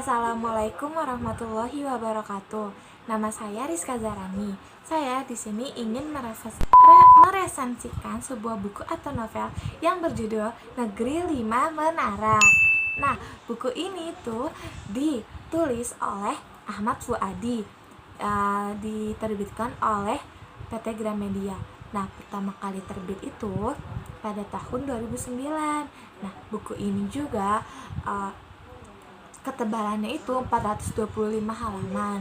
Assalamualaikum warahmatullahi wabarakatuh. Nama saya Rizka Zarani. Saya di sini ingin meresensikan sebuah buku atau novel yang berjudul Negeri Lima Menara. Nah, buku ini tuh ditulis oleh Ahmad Fuadi, diterbitkan oleh PT Gramedia. Nah, pertama kali terbit itu pada tahun 2009. Nah, buku ini juga ketebalannya itu 425 halaman.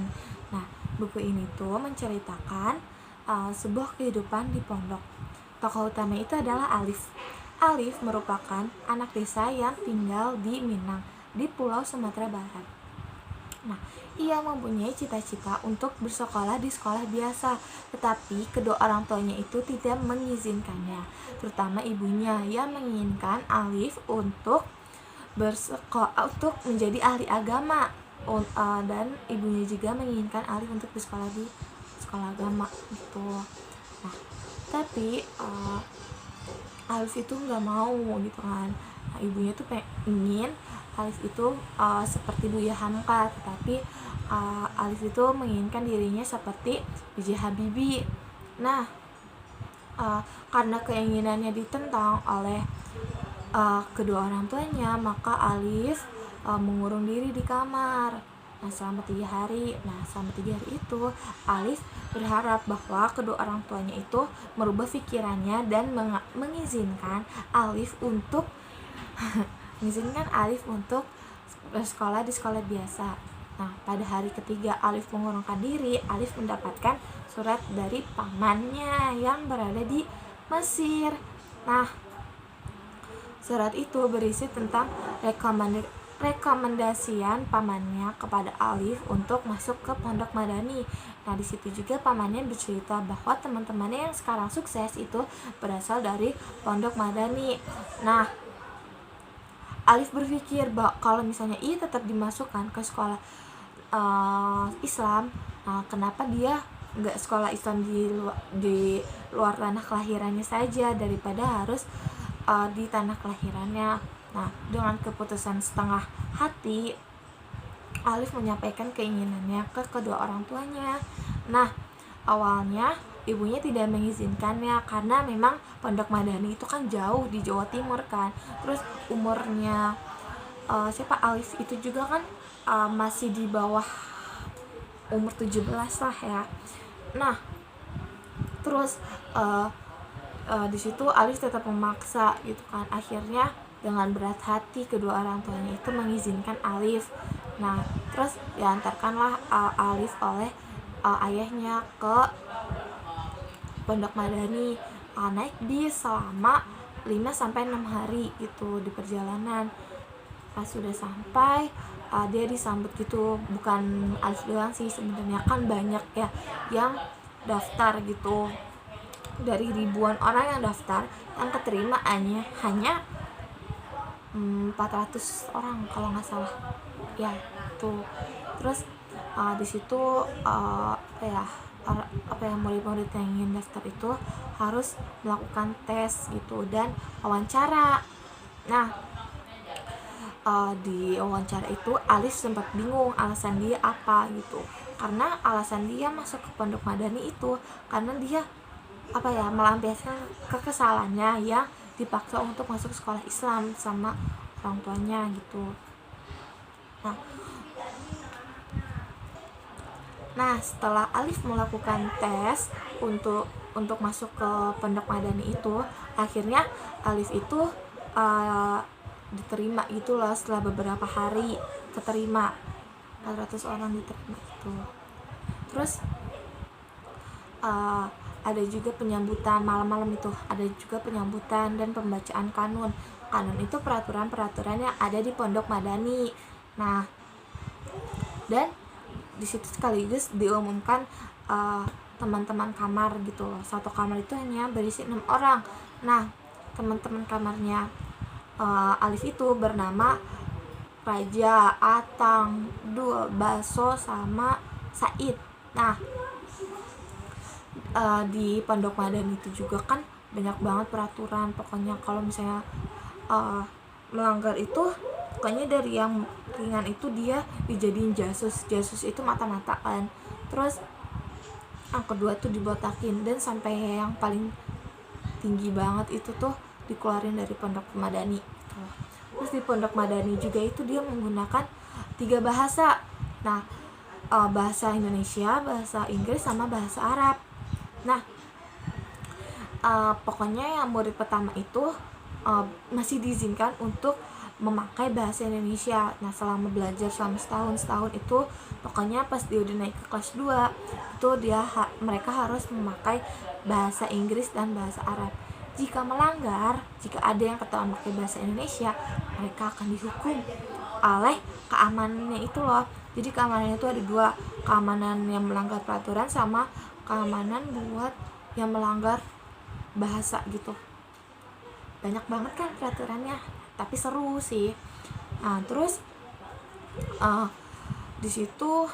Nah, buku ini tuh menceritakan sebuah kehidupan di pondok. Tokoh utama itu adalah Alif. Alif merupakan anak desa yang tinggal di Minang, di Pulau Sumatera Barat. Nah, ia mempunyai cita-cita untuk bersekolah di sekolah biasa, tetapi kedua orang tuanya itu tidak mengizinkannya, terutama ibunya yang menginginkan Alif untuk menjadi ahli agama, dan ibunya juga menginginkan Alif untuk bersekolah di sekolah agama gitu. Nah, tapi Alif itu nggak mau gitu kan. Nah, ibunya tuh ingin Alif itu seperti Buya Hamka, tetapi Alif itu menginginkan dirinya seperti B.J. Habibie. Nah, karena keinginannya ditentang oleh kedua orang tuanya, maka Alif mengurung diri di kamar. Nah, selama 3 hari. Nah, selama 3 hari itu Alif berharap bahwa kedua orang tuanya itu merubah pikirannya dan mengizinkan Alif untuk bersekolah di sekolah biasa. Nah, pada hari ketiga Alif mengurungkan diri, Alif mendapatkan surat dari pamannya yang berada di Mesir. Nah, surat itu berisi tentang rekomendasian pamannya kepada Alif untuk masuk ke Pondok Madani. Nah, di situ juga pamannya bercerita bahwa teman-temannya yang sekarang sukses itu berasal dari Pondok Madani. Nah, Alif berpikir bahwa kalau misalnya ia tetap dimasukkan ke sekolah Islam, kenapa dia nggak sekolah Islam di luar tanah kelahirannya saja daripada harus di tanah kelahirannya. Nah, dengan keputusan setengah hati, Alif menyampaikan keinginannya ke kedua orang tuanya. Nah, awalnya ibunya tidak mengizinkannya karena memang Pondok Madani itu kan jauh di Jawa Timur kan. Terus umurnya Alif itu juga kan masih di bawah umur 17 lah ya. Nah, terus di situ Alif tetap memaksa gitu kan. Akhirnya dengan berat hati kedua orang tuanya itu mengizinkan Alif. Nah, terus diantarkanlah Alif oleh ayahnya ke Pondok Madani, naik bis selama 5-6 hari gitu di perjalanan. Pas sudah sampai, dia disambut gitu. Bukan Alif doang sih sebenarnya, kan banyak ya yang daftar gitu. Dari ribuan orang yang daftar, yang keterima hanya 400 orang kalau nggak salah ya tuh. Terus di situ murid-murid yang ingin daftar itu harus melakukan tes gitu dan wawancara. Nah, di wawancara itu Alif sempat bingung alasan dia apa gitu, karena alasan dia masuk ke Pondok Madani itu karena dia melampiaskan kekesalannya yang dipaksa untuk masuk sekolah Islam sama orang tuanya gitu. Nah, setelah Alif melakukan tes untuk masuk ke Pondok Madani itu, akhirnya Alif itu diterima itulah. Setelah beberapa hari keterima, 400 orang diterima itu. Terus ada juga penyambutan malam-malam itu, ada juga penyambutan dan pembacaan kanun. Kanun itu peraturan-peraturan yang ada di Pondok Madani. Nah, dan di situ sekaligus diumumkan teman-teman kamar gitu loh. Satu kamar itu hanya berisi 6 orang. Nah, teman-teman kamarnya Alif itu bernama Raja, Atang, Dul, Baso, sama Said. Nah, di Pondok Madani itu juga kan banyak banget peraturan. Pokoknya kalau misalnya melanggar itu pokoknya dari yang ringan itu dia dijadiin jasus itu mata-mata kan. Terus yang kedua tuh dibotakin, dan sampai yang paling tinggi banget itu tuh dikeluarin dari Pondok Madani gitu. Terus di Pondok Madani juga itu dia menggunakan 3 bahasa. Nah, bahasa Indonesia, bahasa Inggris, sama bahasa Arab. Nah, pokoknya yang murid pertama itu masih diizinkan untuk memakai bahasa Indonesia. Nah, selama belajar selama setahun itu, pokoknya pas dia udah naik ke kelas 2 itu mereka harus memakai bahasa Inggris dan bahasa Arab. Jika melanggar, jika ada yang ketahuan pakai bahasa Indonesia, mereka akan dihukum oleh keamanannya itu loh. Jadi keamanannya itu ada 2, keamanan yang melanggar peraturan sama keamanan buat yang melanggar bahasa gitu. Banyak banget kan peraturannya, tapi seru sih. Nah, terus di situ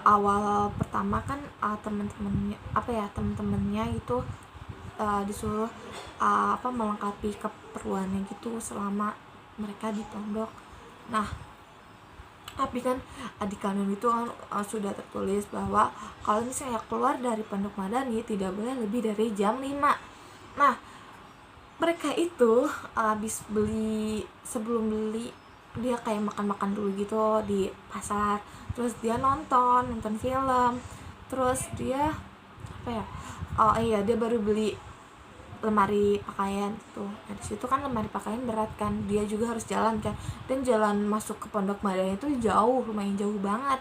awal pertama kan teman-temannya itu disuruh melengkapi keperluannya gitu selama mereka di pondok. Nah, tapi kan di kanun itu sudah tertulis bahwa kalau misalnya keluar dari Pondok Madani tidak boleh lebih dari jam 5. Nah, mereka itu sebelum beli dia kayak makan dulu gitu di pasar, terus dia nonton film, terus dia dia baru beli lemari pakaian gitu. Nah, di situ kan lemari pakaian berat kan, dia juga harus jalan kan, dan jalan masuk ke Pondok Madani itu lumayan jauh banget.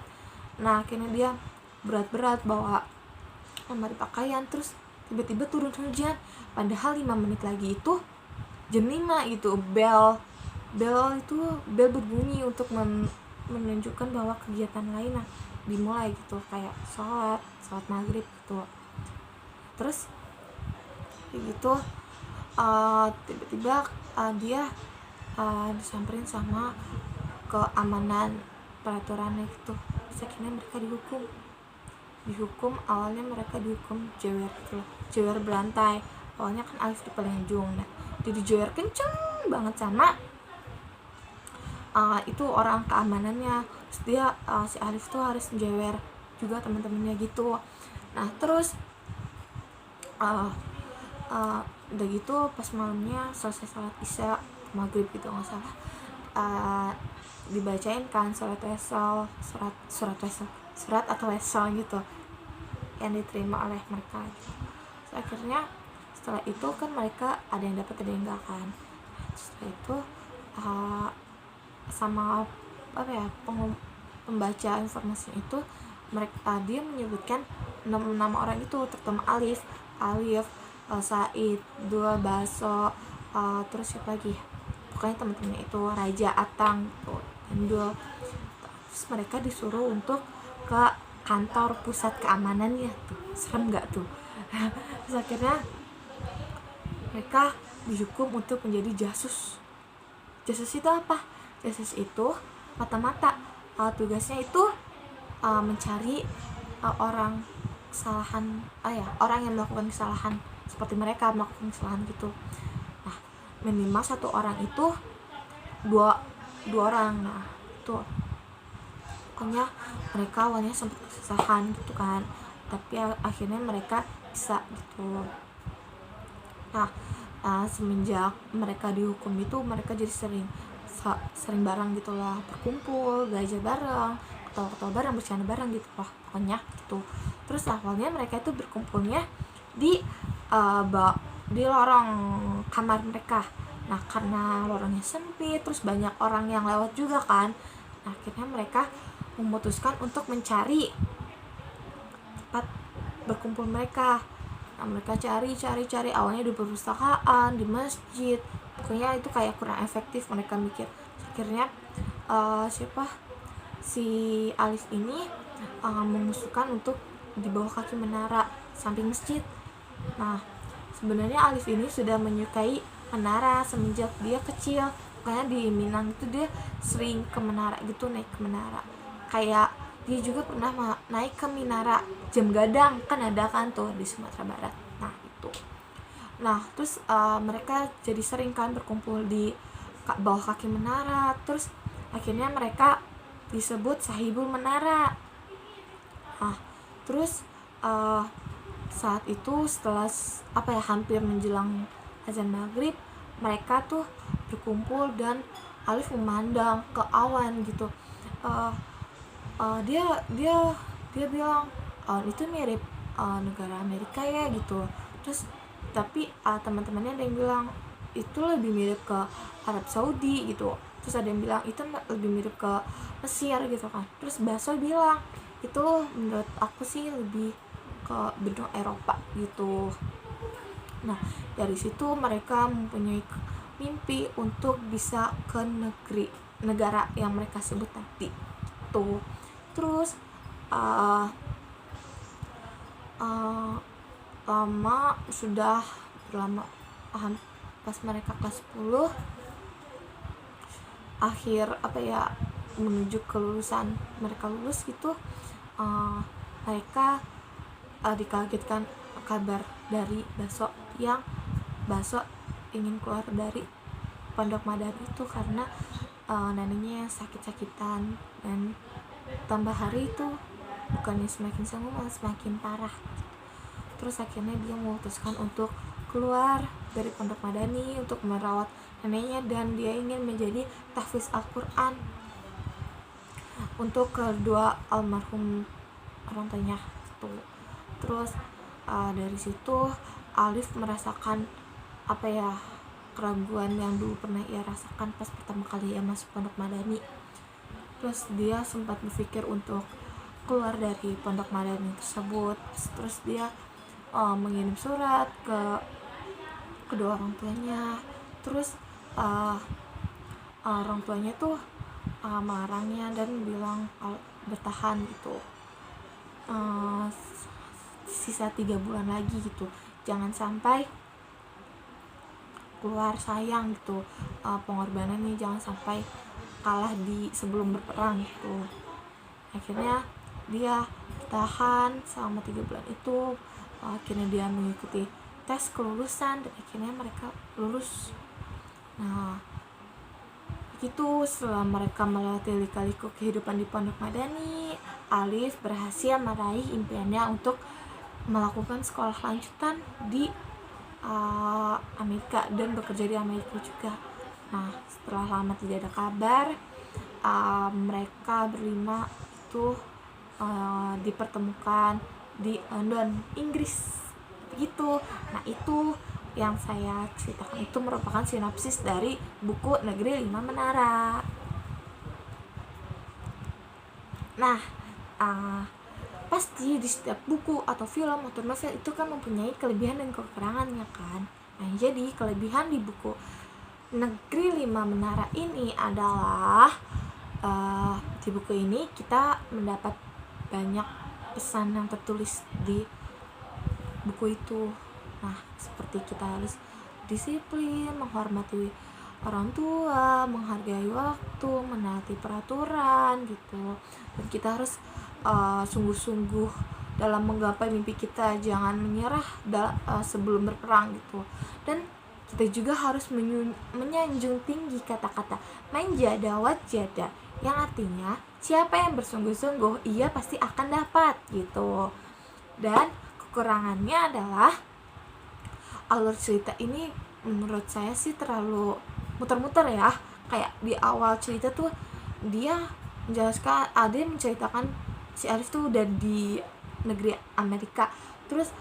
Nah, akhirnya dia berat bawa lemari pakaian, terus tiba-tiba turun hujan, padahal 5 menit lagi itu jam 5 gitu, bel berbunyi untuk menunjukkan bahwa kegiatan lain dimulai gitu, kayak sholat maghrib gitu. Terus gitu tiba-tiba dia disamperin sama keamanan peraturannya gitu. Terus akhirnya mereka dihukum awalnya mereka dihukum jewer gitu loh, jewer berantai. Awalnya kan Alif di paling ujung, nah jadi jewer kenceng banget sama itu orang keamanannya. Terus dia si Alif tuh harus jewer juga teman-temannya gitu. Nah, terus udah gitu pas malamnya selesai sholat isya maghrib gitu nggak salah, dibacain kan surat atau wesel gitu yang diterima oleh mereka gitu. Terus akhirnya setelah itu kan mereka ada yang dapat ada yang enggak kan. Setelah itu sama pembaca informasi itu mereka dia menyebutkan nama orang itu, terutama Alif, Said, Dua Baso, terus siapa lagi, pokoknya teman-temannya itu Raja, Atang gitu, Endul. Terus mereka disuruh untuk ke kantor pusat keamanannya tuh, serem nggak tuh? Terus akhirnya mereka dihukum untuk menjadi jasus. Jasus itu apa? Jasus itu mata-mata tugasnya itu mencari orang yang melakukan kesalahan seperti mereka melakukan kesalahan gitu. Nah, minimal 1 orang itu dua orang. Nah, itu pokoknya mereka awalnya sempat kesusahan gitu kan, tapi akhirnya mereka bisa gitu. Nah, semenjak mereka dihukum itu mereka jadi sering bareng gitu lah, berkumpul, belajar bareng, ketawa-ketawa bareng, bercanda bareng gitu lah pokoknya gitu. Terus awalnya mereka itu berkumpulnya di lorong kamar mereka. Nah, karena lorongnya sempit, terus banyak orang yang lewat juga kan, nah, akhirnya mereka memutuskan untuk mencari tempat berkumpul mereka. Nah, mereka cari awalnya di perpustakaan, di masjid, pokoknya itu kayak kurang efektif mereka mikir. Akhirnya si Alif ini mengusulkan untuk di bawah kaki menara samping masjid. Nah, sebenarnya Alif ini sudah menyukai menara semenjak dia kecil. Makanya di Minang itu dia sering ke menara gitu, naik ke menara. Kayak dia juga pernah naik ke Minara Jam Gadang, kan ada kan tuh di Sumatera Barat. Nah, itu. Nah, terus mereka jadi sering kan berkumpul di bawah kaki menara. Terus akhirnya mereka disebut Sahibul Menara. Nah, terus saat itu setelah hampir menjelang azan maghrib, mereka tuh berkumpul dan Alif memandang ke awan gitu. Dia bilang itu mirip negara Amerika ya gitu. Terus tapi teman-temannya ada yang bilang itu lebih mirip ke Arab Saudi gitu. Terus ada yang bilang itu lebih mirip ke Mesir gitu kan. Terus Baso bilang itu menurut aku sih lebih ke benua Eropa gitu. Nah, dari situ mereka mempunyai mimpi untuk bisa ke negara yang mereka sebut tadi tuh. Terus lama pas mereka kelas 10 akhir menuju kelulusan, mereka lulus gitu, mereka dikagetkan kabar dari Baso ingin keluar dari Pondok Madani itu karena neneknya sakit-sakitan, dan tambah hari itu bukannya semakin sembuh malah semakin parah. Terus akhirnya dia memutuskan untuk keluar dari Pondok Madani untuk merawat neneknya, dan dia ingin menjadi tahfiz Al-Quran untuk kedua almarhum orang tuanya tuh. Terus dari situ Alif merasakan keraguan yang dulu pernah ia rasakan pas pertama kali ia masuk Pondok Madani. Terus dia sempat berpikir untuk keluar dari Pondok Madani tersebut. Terus dia mengirim surat ke kedua orang tuanya. Terus orang tuanya tuh melarangnya dan bilang bertahan gitu, sisa 3 bulan lagi gitu, jangan sampai keluar, sayang gitu, pengorbanannya jangan sampai kalah sebelum berperang gitu. Akhirnya dia tahan selama 3 bulan itu. Akhirnya dia mengikuti tes kelulusan dan akhirnya mereka lulus. Nah, begitu setelah mereka melewati lika-liku kehidupan di Pondok Madani, Alif berhasil meraih impiannya untuk melakukan sekolah lanjutan di Amerika dan bekerja di Amerika juga. Nah, setelah lama tidak ada kabar, mereka berlima itu dipertemukan di London, Inggris begitu. Nah, itu yang saya ceritakan itu merupakan sinopsis dari buku Negeri 5 Menara. Nah, pasti di setiap buku atau film atau novel itu kan mempunyai kelebihan dan kekurangannya kan. Nah, jadi kelebihan di buku Negeri 5 Menara ini adalah di buku ini kita mendapat banyak pesan yang tertulis di buku itu. Nah, seperti kita harus disiplin, menghormati orang tua, menghargai waktu, menaati peraturan gitu. Dan kita harus sungguh-sungguh dalam menggapai mimpi kita, jangan menyerah sebelum berperang gitu. Dan kita juga harus menyanjung tinggi kata-kata manjada wajada, yang artinya siapa yang bersungguh-sungguh ia pasti akan dapat gitu. Dan kekurangannya adalah alur cerita ini menurut saya sih terlalu muter-muter ya. Kayak di awal cerita tuh dia menceritakan si Alif tuh udah di negeri Amerika. Terus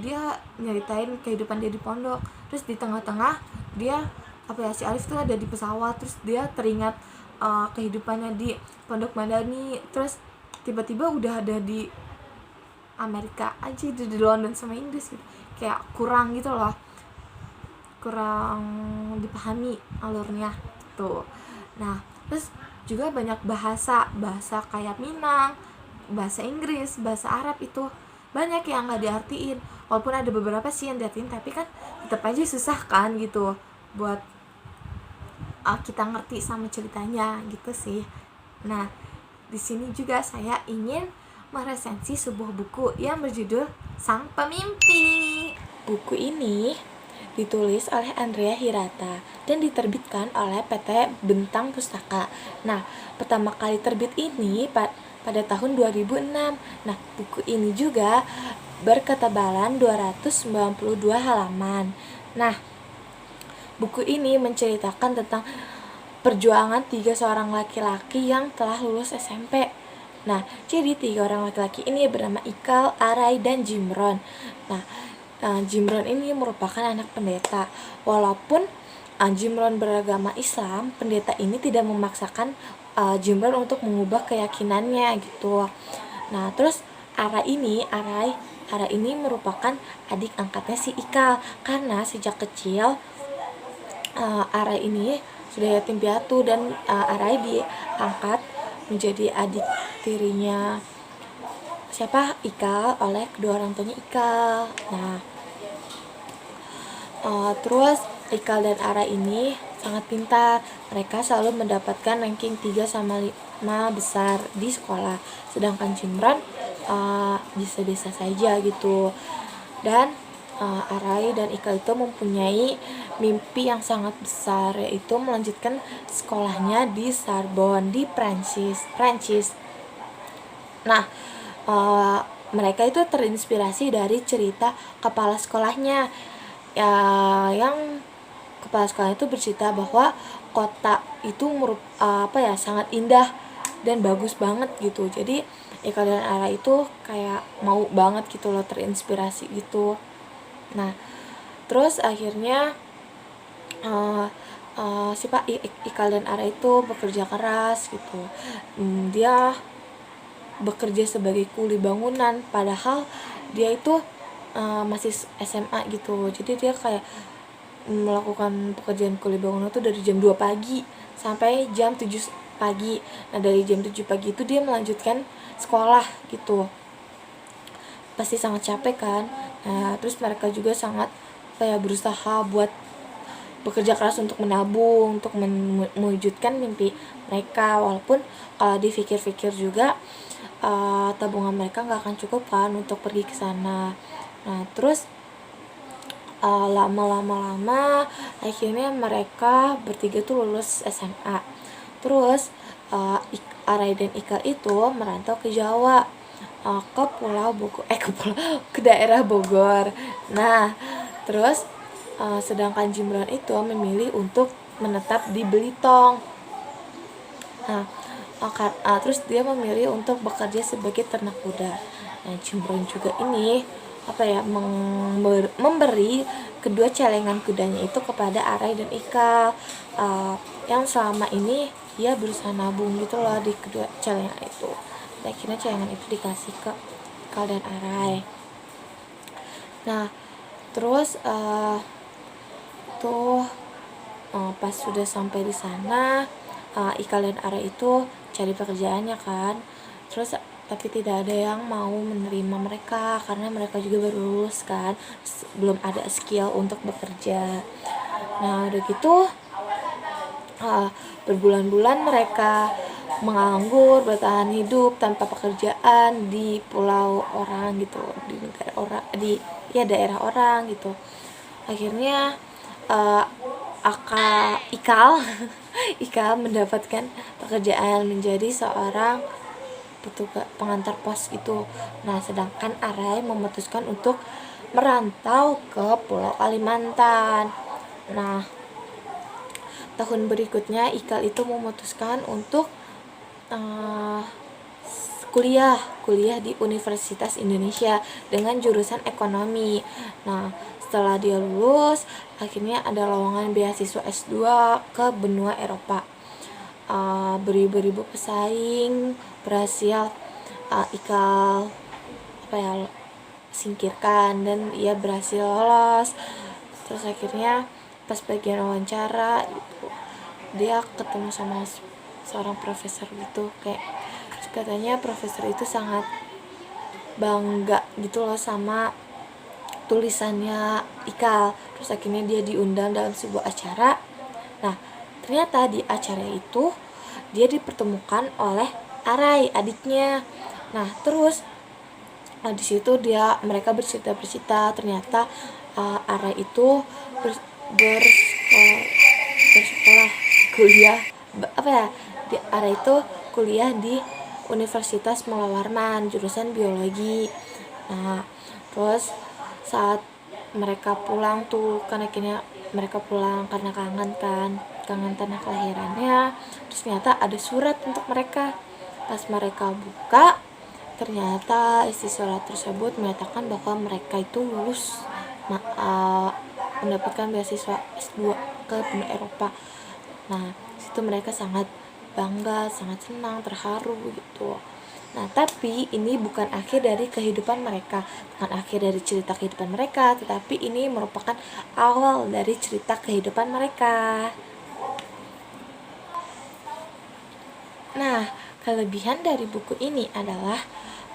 dia nyeritain kehidupan dia di pondok. Terus di tengah-tengah dia si Alif tuh ada di pesawat. Terus dia teringat kehidupannya di Pondok Madani. Terus tiba-tiba udah ada di Amerika aja, di London sama Inggris gitu. Kayak kurang gitu loh, kurang dipahami alurnya gitu. Nah, terus juga banyak bahasa kayak Minang, bahasa Inggris, bahasa Arab itu banyak yang nggak diartiin. Walaupun ada beberapa sih yang diartiin, tapi kan tetap aja susah kan gitu buat kita ngerti sama ceritanya gitu sih. Nah, di sini juga saya ingin meresensi sebuah buku yang berjudul Sang Pemimpi. Buku ini ditulis oleh Andrea Hirata dan diterbitkan oleh PT Bentang Pustaka. Nah, pertama kali terbit ini pada tahun 2006. Nah, buku ini juga berketebalan 292 halaman. Nah, buku ini menceritakan tentang perjuangan 3 seorang laki-laki yang telah lulus SMP. Nah, jadi 3 orang laki-laki ini bernama Ikal, Arai, dan Jimron. Nah, Jimron ini merupakan anak pendeta. Walaupun Jimron beragama Islam, pendeta ini tidak memaksakan Jimron untuk mengubah keyakinannya gitu. Nah, terus Arai ini merupakan adik angkatnya si Ikal, karena sejak kecil Arai ini sudah yatim piatu dan Arai diangkat menjadi adik tirinya Ikal oleh kedua orang tuanya Ikal. Nah, terus Ikal dan Arai ini sangat pintar. Mereka selalu mendapatkan ranking 3-5 besar di sekolah. Sedangkan Jimron biasa-biasa saja gitu. Dan Arai dan Ikal itu mempunyai mimpi yang sangat besar, yaitu melanjutkan sekolahnya di Sorbonne di Prancis. Nah, mereka itu terinspirasi dari cerita kepala sekolahnya, yang kepala sekolah itu bercerita bahwa kota itu sangat indah dan bagus banget gitu. Jadi Ikal dan Ara itu kayak mau banget gitu loh, terinspirasi gitu. Nah, terus akhirnya Ikal dan Ara itu bekerja keras gitu. Dia bekerja sebagai kuli bangunan, padahal dia itu masih SMA gitu. Jadi dia kayak melakukan pekerjaan kuli bangunan itu dari jam 2 pagi sampai jam 7 pagi. Nah, dari jam 7 pagi itu dia melanjutkan sekolah gitu. Pasti sangat capek kan. Nah, terus mereka juga sangat berusaha buat bekerja keras untuk menabung, untuk mewujudkan mimpi mereka. Walaupun kalau dipikir-pikir juga tabungan mereka nggak akan cukup kan untuk pergi ke sana. Nah, terus lama-lama akhirnya mereka bertiga tuh lulus SMA. Terus Arai dan Ikal itu merantau ke Jawa, ke Pulau Bogor, ke daerah Bogor. Nah, terus sedangkan Jimron itu memilih untuk menetap di Belitung. Nah, terus dia memilih untuk bekerja sebagai ternak kuda. Nah, Jimron juga ini memberi kedua celengan kudanya itu kepada Arai dan Ikal, yang selama ini dia berusaha nabung gitu loh di kedua celengan itu. Dan akhirnya celengan itu dikasih ke Ikal dan Arai. Nah, terus pas sudah sampai di sana, Ikal dan Arai itu cari pekerjaannya kan. Terus tapi tidak ada yang mau menerima mereka karena mereka juga baru lulus kan, belum ada skill untuk bekerja. Nah, udah gitu berbulan-bulan mereka menganggur, bertahan hidup tanpa pekerjaan di pulau orang gitu, di negara orang, di daerah orang gitu. Akhirnya Ikal mendapatkan pekerjaan menjadi seorang petugas pengantar pos gitu. Nah, sedangkan Arai memutuskan untuk merantau ke Pulau Kalimantan. Nah, tahun berikutnya Ikal itu memutuskan untuk kuliah di Universitas Indonesia dengan jurusan ekonomi. Nah, setelah dia lulus, akhirnya ada lowongan beasiswa S2 ke benua Eropa. Beribu-ribu pesaing berhasil Ikal singkirkan dan ia berhasil lolos. Terus akhirnya pas bagian wawancara gitu, dia ketemu sama seorang profesor gitu, kayak katanya profesor itu sangat bangga gitu loh sama tulisannya Ikal. Terus akhirnya dia diundang dalam sebuah acara. Nah, ternyata di acara itu dia dipertemukan oleh Arai, adiknya. Nah, terus di situ mereka bercerita, ternyata Ara itu bersekolah kuliah apa ya, Ara itu kuliah di Universitas Mula Warman jurusan biologi. Nah terus saat mereka pulang tuh, kan akhirnya mereka pulang karena kangen tanah kelahirannya. Terus ternyata ada surat untuk mereka. Pas mereka buka, ternyata isi surat tersebut menyatakan bahwa mereka itu lulus mendapatkan beasiswa S2 ke benua Eropa. Nah situ mereka sangat bangga, sangat senang, terharu gitu. Nah tapi ini bukan akhir dari kehidupan mereka, bukan akhir dari cerita kehidupan mereka, tetapi ini merupakan awal dari cerita kehidupan mereka. Nah, kelebihan dari buku ini adalah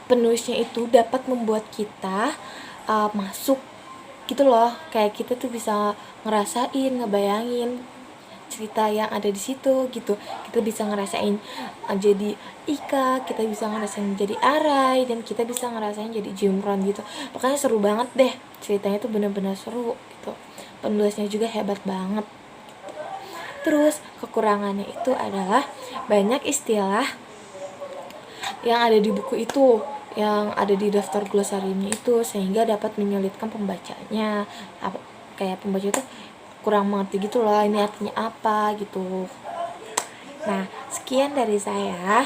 penulisnya itu dapat membuat kita masuk gitu loh, kayak kita tuh bisa ngerasain, ngebayangin cerita yang ada di situ gitu. Kita bisa ngerasain jadi Ika, kita bisa ngerasain jadi Arai, dan kita bisa ngerasain jadi Jimron gitu. Pokoknya seru banget deh, ceritanya tuh bener-bener seru gitu. Penulisnya juga hebat banget. Terus kekurangannya itu adalah banyak istilah yang ada di buku itu, yang ada di daftar glosariumnya itu, sehingga dapat menyulitkan pembacanya. Kayak pembaca itu kurang mengerti gitu loh, ini artinya apa gitu. Nah sekian dari saya,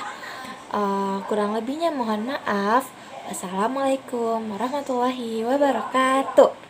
kurang lebihnya mohon maaf. Wassalamualaikum warahmatullahi wabarakatuh.